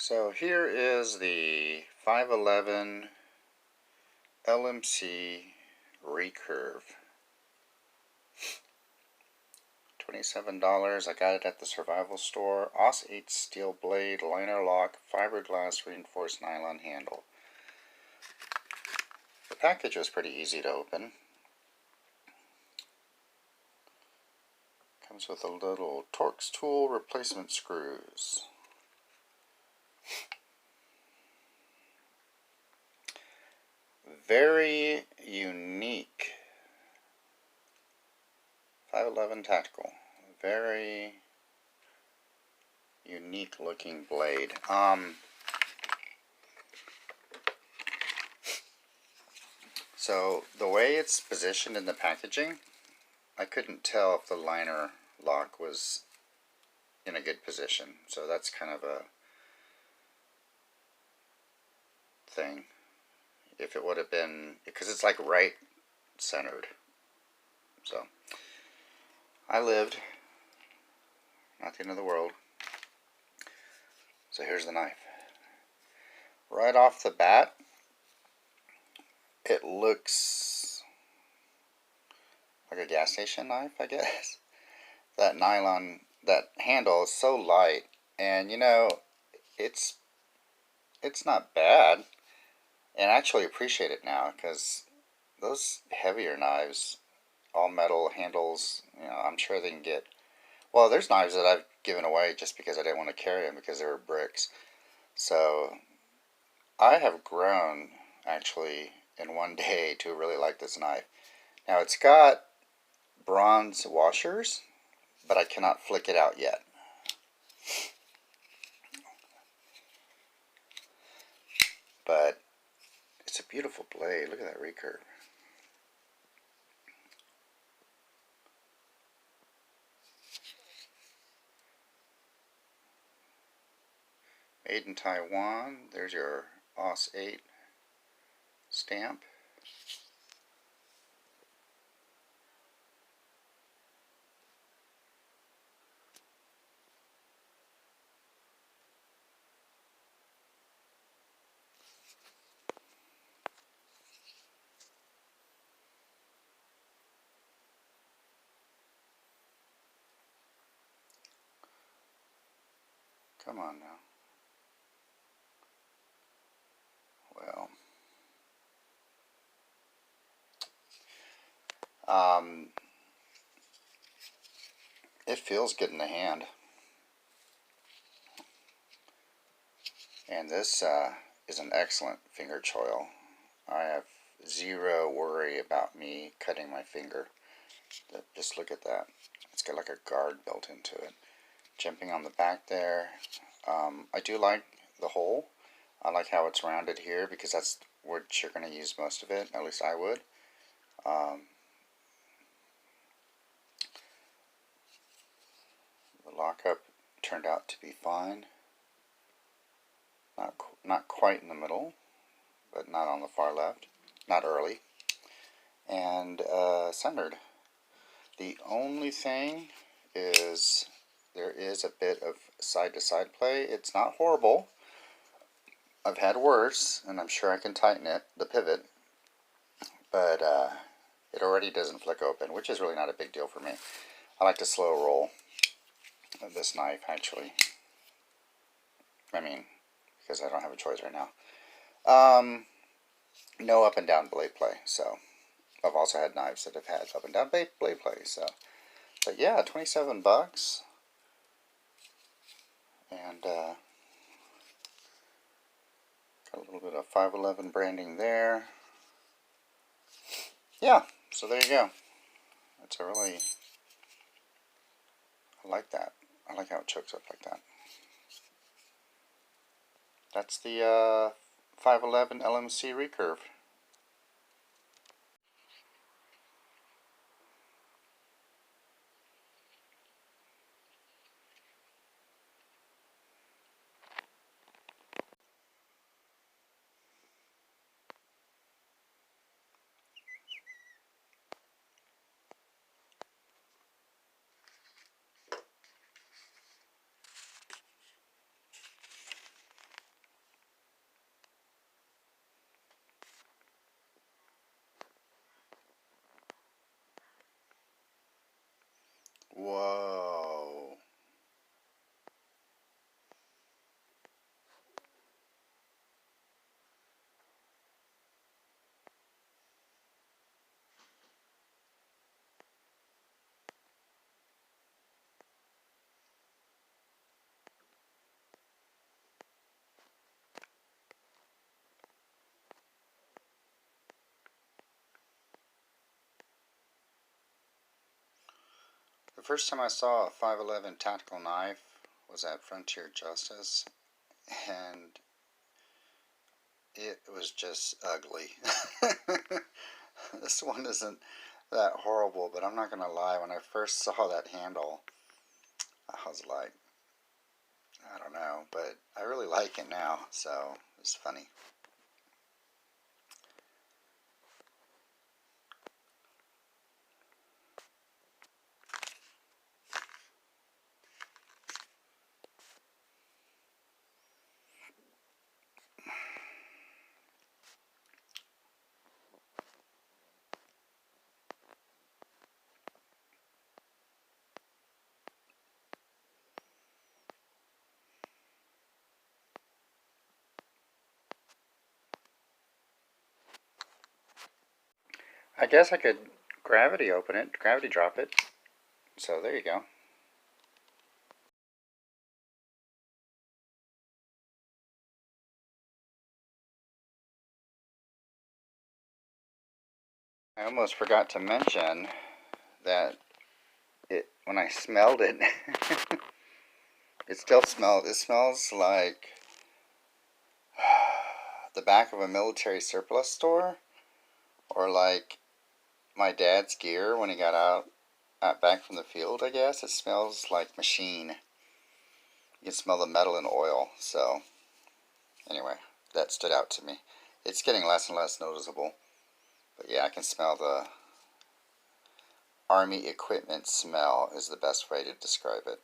So here is the 511 LMC Recurve. $27. I got it at the survival store. AUS 8 steel blade, liner lock, fiberglass reinforced nylon handle. The package was pretty easy to open. Comes with a little Torx tool, replacement screws. Very unique 511 Tactical. Very unique looking blade. So the way it's positioned in the packaging, I couldn't tell if the liner lock was in a good position. So that's kind of a thing. If it would have been, because it's like right centered. So I lived, not the end of the world. So here's the knife. Right off the bat, it looks like a gas station knife, I guess. That nylon, that handle is so light, and you know, it's not bad. And I actually appreciate it now, because those heavier knives, all metal handles, you know, I'm sure they can get, well, there's knives that I've given away just because I didn't want to carry them because they were bricks. So I have grown, actually, in one day to really like this knife. Now it's got bronze washers, but I cannot flick it out yet. But it's a beautiful blade. Look at that recurve. Made in Taiwan. There's your AUS 8 stamp. Come on now. Well, it feels good in the hand. And this is an excellent finger choil. I have zero worry about me cutting my finger. Just look at that. It's got like a guard built into it. Jumping on the back there. I do like the hole. I like how it's rounded here because that's where you're going to use most of it. At least I would. The lockup turned out to be fine. Not quite in the middle, but not on the far left. Not early. And centered. The only thing is there is a bit of side-to-side play. It's not horrible. I've had worse, and I'm sure I can tighten it, the pivot, but it already doesn't flick open, which is really not a big deal for me. I like to slow roll this knife, actually. I mean, because I don't have a choice right now. No up and down blade play, so I've also had knives that have had up and down blade play, so. But yeah, 27 bucks. And got a little bit of 511 branding there. Yeah, so there you go. It's a really, I like that. I like how it chokes up like that. That's the 511 LMC Recurve. The first time I saw a 511 tactical knife was at Frontier Justice, and it was just ugly. This one isn't that horrible, but I'm not gonna lie, when I first saw that handle, I was like, I don't know, but I really like it now, so it's funny. I guess I could gravity open it, gravity drop it. So there you go. I almost forgot to mention that when I smelled it, it smells like the back of a military surplus store, or like my dad's gear when he got back from the field, I guess. It smells like machine. You can smell the metal and oil. So anyway, that stood out to me. It's getting less and less noticeable, but yeah, I can smell the army equipment smell is the best way to describe it.